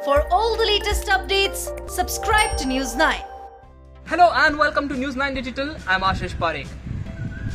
For all the latest updates, subscribe to News 9. Hello and welcome to News 9 Digital. I'm Ashish Parekh.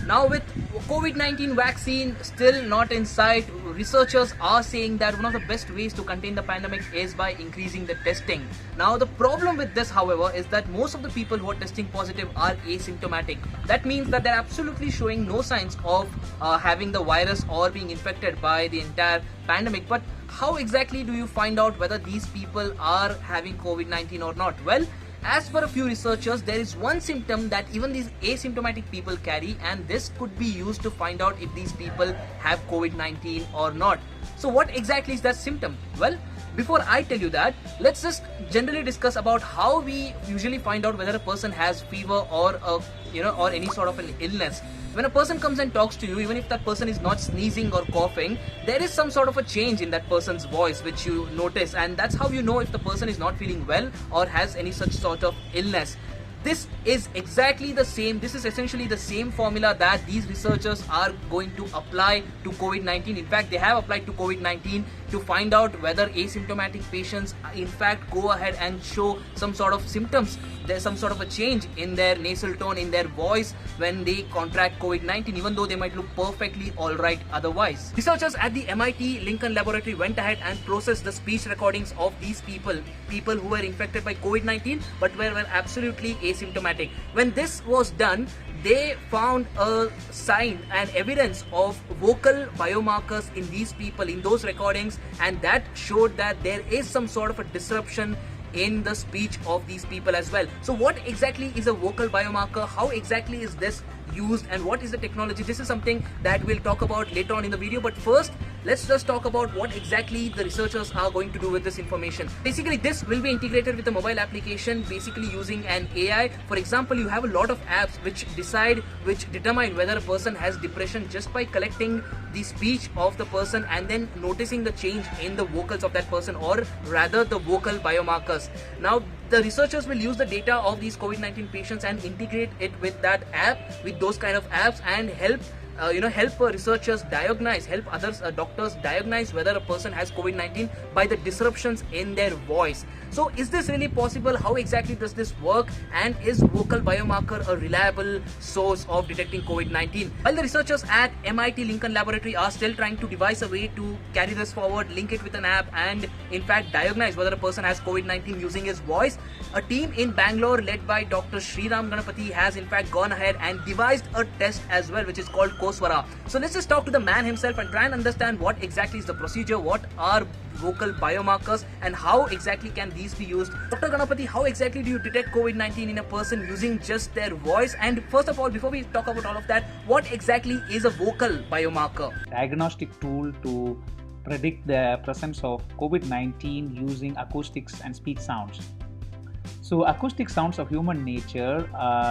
Now with COVID-19 vaccine still not in sight, researchers are saying that one of the best ways to contain the pandemic is by increasing the testing. Now the problem with this, however, is that most of the people who are testing positive are asymptomatic. That means that they're absolutely showing no signs of having the virus or being infected by the entire pandemic. But how exactly do you find out whether these people are having COVID-19 or not? Well, as per a few researchers, there is one symptom that even these asymptomatic people carry, and this could be used to find out if these people have COVID-19 or not. So what exactly is that symptom? Well, before I tell you that, let's just generally discuss about how we usually find out whether a person has fever or or any sort of an illness. When a person comes and talks to you, even if that person is not sneezing or coughing, there is some sort of a change in that person's voice which you notice, and that's how you know if the person is not feeling well or has any such sort of illness. This is exactly the same. This is essentially the same formula that these researchers are going to apply to COVID-19. In fact, they have applied to COVID-19 to find out whether asymptomatic patients in fact go ahead and show some sort of symptoms. There's some sort of a change in their nasal tone, in their voice when they contract COVID-19, even though they might look perfectly alright otherwise. Researchers at the MIT Lincoln Laboratory went ahead and processed the speech recordings of these people who were infected by COVID-19 but were absolutely asymptomatic. When this was done, they found a sign and evidence of vocal biomarkers in these people, in those recordings, and that showed that there is some sort of a disruption in the speech of these people as well. So what exactly is a vocal biomarker? How exactly is this used, and what is the technology? This is something that we'll talk about later on in the video, but first let's just talk about what exactly the researchers are going to do with this information. Basically, this will be integrated with a mobile application, basically using an AI. For example, you have a lot of apps which determine whether a person has depression just by collecting the speech of the person and then noticing the change in the vocals of that person, or rather the vocal biomarkers. Now the researchers will use the data of these COVID-19 patients and integrate it with that app, with those kind of apps, and help researchers diagnose, help others, doctors diagnose whether a person has COVID-19 by the disruptions in their voice. So is this really possible? How exactly does this work? And is vocal biomarker a reliable source of detecting COVID-19? While the researchers at MIT Lincoln Laboratory are still trying to devise a way to carry this forward, link it with an app, and in fact diagnose whether a person has COVID-19 using his voice, a team in Bangalore led by Dr. Sriram Ganapathy has in fact gone ahead and devised a test as well, which is called Koswara. So let's just talk to the man himself and try and understand what exactly is the procedure, what are vocal biomarkers, and how exactly can these be used. Dr. Ganapathy, how exactly do you detect COVID-19 in a person using just their voice? And first of all, before we talk about all of that, what exactly is a vocal biomarker? Diagnostic tool to predict the presence of COVID-19 using acoustics and speech sounds. So acoustic sounds of human nature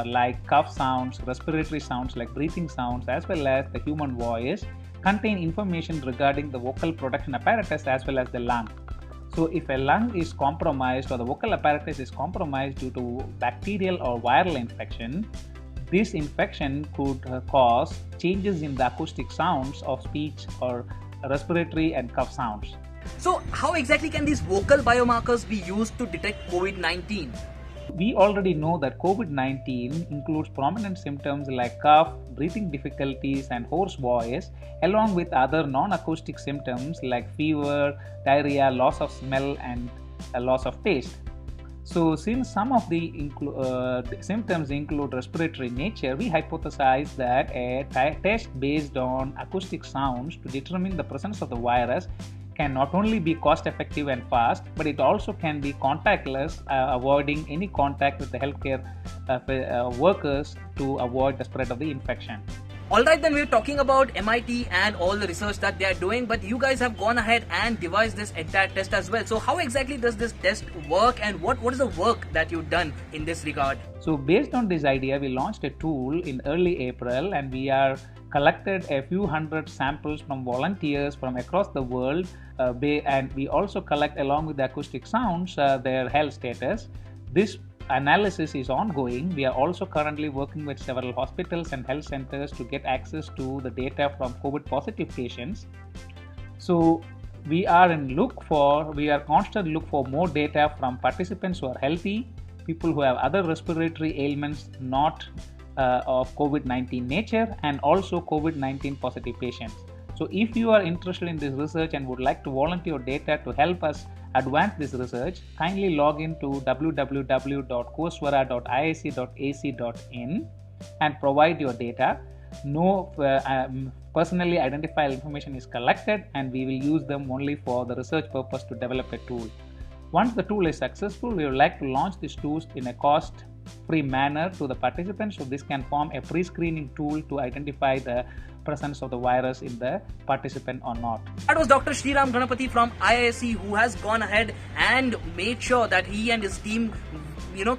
like cough sounds, respiratory sounds like breathing sounds, as well as the human voice, contain information regarding the vocal production apparatus as well as the lung. So if a lung is compromised or the vocal apparatus is compromised due to bacterial or viral infection, this infection could cause changes in the acoustic sounds of speech or respiratory and cough sounds. So how exactly can these vocal biomarkers be used to detect COVID-19? We already know that COVID-19 includes prominent symptoms like cough, breathing difficulties, and hoarse voice, along with other non-acoustic symptoms like fever, diarrhea, loss of smell, and loss of taste. So since some of the symptoms include respiratory nature, we hypothesize that a test based on acoustic sounds to determine the presence of the virus can not only be cost effective and fast, but it also can be contactless, avoiding any contact with the healthcare workers to avoid the spread of the infection. Alright, then we're talking about MIT and all the research that they are doing, but you guys have gone ahead and devised this entire test as well. So how exactly does this test work, and what is the work that you've done in this regard? So based on this idea, we launched a tool in early April, and we are collected a few hundred samples from volunteers from across the world, and we also collect, along with the acoustic sounds, their health status. This analysis is ongoing. We are also currently working with several hospitals and health centers to get access to the data from COVID positive patients. So We are constantly look for more data from participants who are healthy, people who have other respiratory ailments not of COVID-19 nature, and also COVID-19 positive patients. So if you are interested in this research and would like to volunteer your data to help us advance this research, kindly log in to www.coursera.iisc.ac.in and provide your data. No personally identifiable information is collected, and we will use them only for the research purpose to develop a tool. Once the tool is successful, we would like to launch this tool in a cost-free manner to the participants, so this can form a pre-screening tool to identify the presence of the virus in the participant or not. That was Dr. Sriram Ganapathy from IISc, who has gone ahead and made sure that he and his team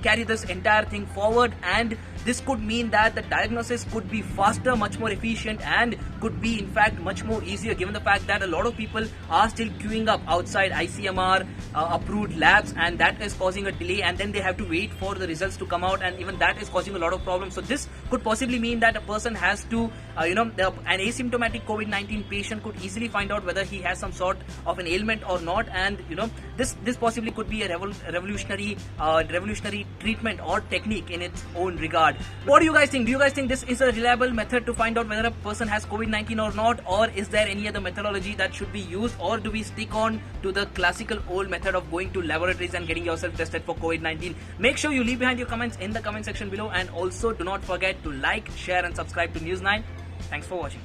carry this entire thing forward, and this could mean that the diagnosis could be faster, much more efficient, and could be in fact much more easier, given the fact that a lot of people are still queuing up outside ICMR approved labs, and that is causing a delay, and then they have to wait for the results to come out, and even that is causing a lot of problems. So this could possibly mean that a person has to an asymptomatic COVID-19 patient could easily find out whether he has some sort of an ailment or not, and this possibly could be a revolutionary treatment or technique in its own regard. What do you guys think? Do you guys think this is a reliable method to find out whether a person has COVID-19 or not, or is there any other methodology that should be used, or do we stick on to the classical old method of going to laboratories and getting yourself tested for COVID-19? Make sure you leave behind your comments in the comment section below, and also do not forget to like, share and subscribe to News 9. Thanks for watching.